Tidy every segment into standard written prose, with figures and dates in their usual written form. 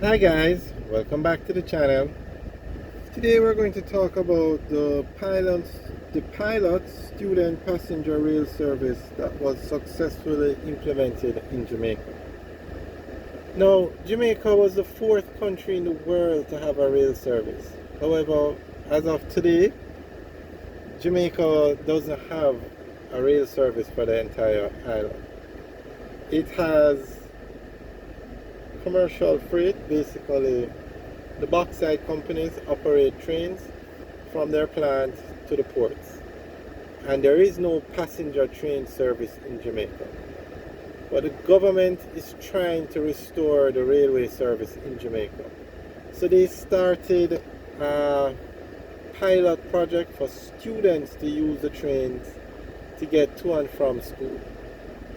Hi guys, welcome back to the channel. Today we're going to talk about the pilot student passenger rail service that was successfully implemented in Jamaica. Now, Jamaica was the fourth country in the world to have a rail service. However, as of today, Jamaica doesn't have a rail service for the entire island. It has commercial freight. Basically, the bauxite companies operate trains from their plant to the ports, and there is no passenger train service in Jamaica. But the government is trying to restore the railway service in Jamaica. So they started a pilot project for students to use the trains to get to and from school.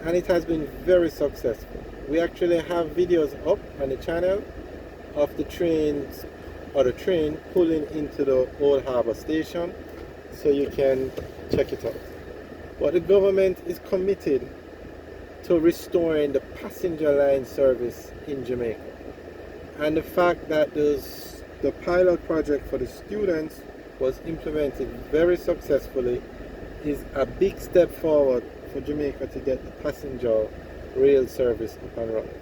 And it has been very successful. We actually have videos up on the channel of the train pulling into the Old Harbour station, so you can check it out. But the government is committed to restoring the passenger line service in Jamaica. And the fact that the pilot project for the students was implemented very successfully is a big step forward for Jamaica to get the passenger rail service up and running.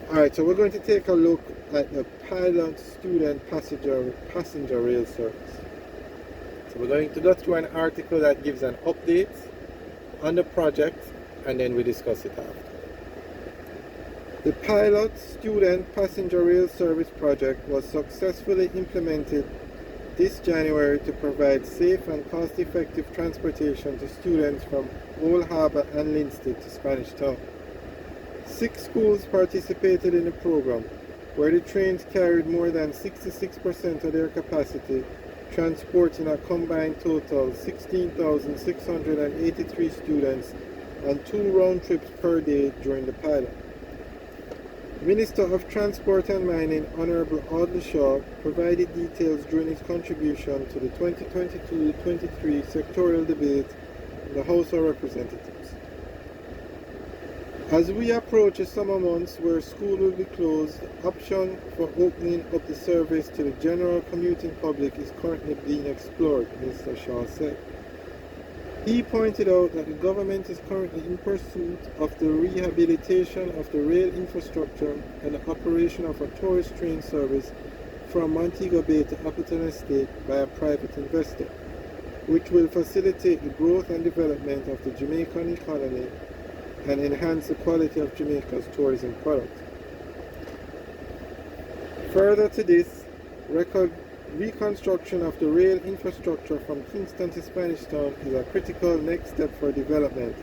Alright, so we're going to take a look at the pilot student passenger rail service. So we're going to go through an article that gives an update on the project, and then we discuss it after. The pilot student passenger rail service project was successfully implemented this January to provide safe and cost-effective transportation to students from Old Harbour and Linstead to Spanish Town. 6 schools participated in the program, where the trains carried more than 66% of their capacity, transporting a combined total 16,683 students on 2 round trips per day during the pilot. Minister of Transport and Mining Honourable Audley Shaw provided details during his contribution to the 2022-23 sectorial debate in the House of Representatives. As we approach the summer months where school will be closed, the option for opening up the service to the general commuting public is currently being explored, Mr. Shaw said. He pointed out that the government is currently in pursuit of the rehabilitation of the rail infrastructure and the operation of a tourist train service from Montego Bay to Appleton Estate by a private investor, which will facilitate the growth and development of the Jamaican economy and enhance the quality of Jamaica's tourism product. Further to this, reconstruction of the rail infrastructure from Kingston to Spanish Town is a critical next step for development.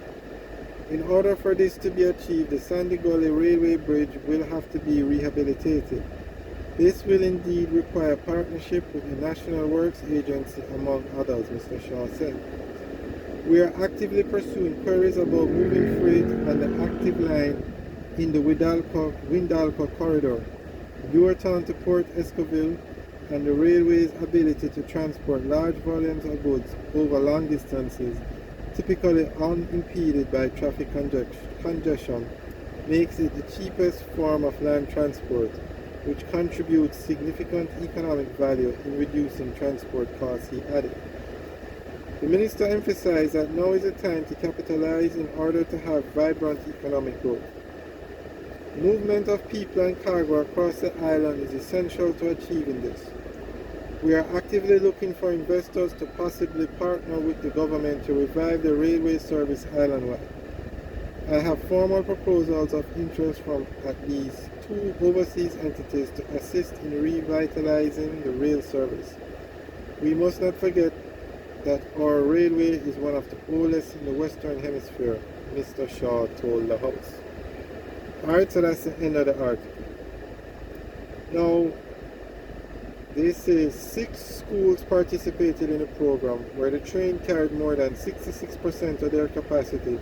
In order for this to be achieved, the Sandy Gully Railway Bridge will have to be rehabilitated. This will indeed require partnership with the National Works Agency, among others, Mr. Shaw said. We are actively pursuing queries about moving freight on the active line in the Windalco corridor, Newartown to Port Escoville, and the railway's ability to transport large volumes of goods over long distances, typically unimpeded by traffic congestion, makes it the cheapest form of land transport, which contributes significant economic value in reducing transport costs, he added. The minister emphasized that now is the time to capitalize in order to have vibrant economic growth. Movement of people and cargo across the island is essential to achieving this. We are actively looking for investors to possibly partner with the government to revive the railway service island-wide. I have formal proposals of interest from at least 2 overseas entities to assist in revitalizing the rail service. We must not forget that our railway is one of the oldest in the Western Hemisphere, Mr. Shaw told the House. Alright, so that's the end of the article. Now, they say 6 schools participated in the program, where the train carried more than 66% of their capacity,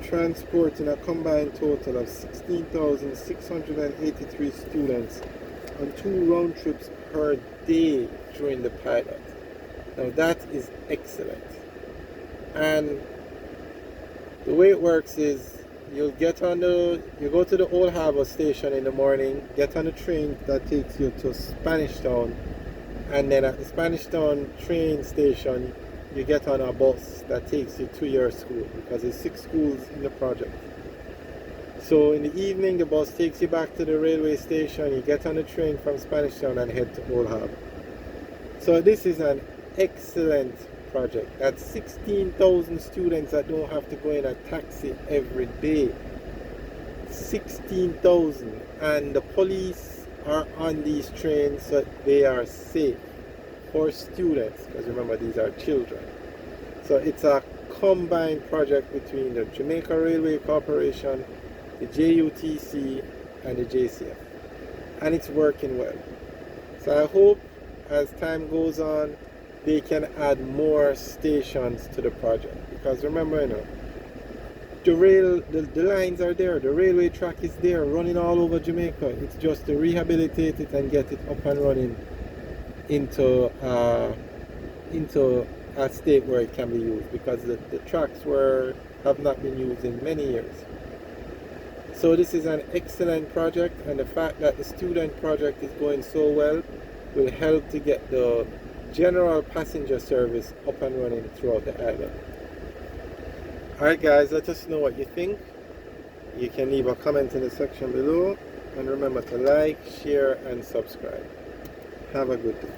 transporting a combined total of 16,683 students on 2 round trips per day during the pilot. Now that is excellent. And the way it works is you go to the Old Harbor station in the morning, get on a train that takes you to Spanish Town, and then at the Spanish Town train station, you get on a bus that takes you to your school, because there's 6 schools in the project. So in the evening, the bus takes you back to the railway station, you get on a train from Spanish Town and head to Old Harbor. So this is an excellent project. That's 16,000 students that don't have to go in a taxi every day. 16,000, and the police are on these trains so they are safe for students, because remember, these are children. So it's a combined project between the Jamaica Railway Corporation, the JUTC, and the JCF, and it's working well. So I hope as time goes on they can add more stations to the project, because remember, the lines are there, the railway track is there, running all over Jamaica. It's just to rehabilitate it and get it up and running into a state where it can be used, because the tracks have not been used in many years. So this is an excellent project, and the fact that the student project is going so well will help to get the general passenger service up and running throughout the island. Alright guys, let us know what you think. You can leave a comment in the section below, and remember to like, share and subscribe. Have a good day.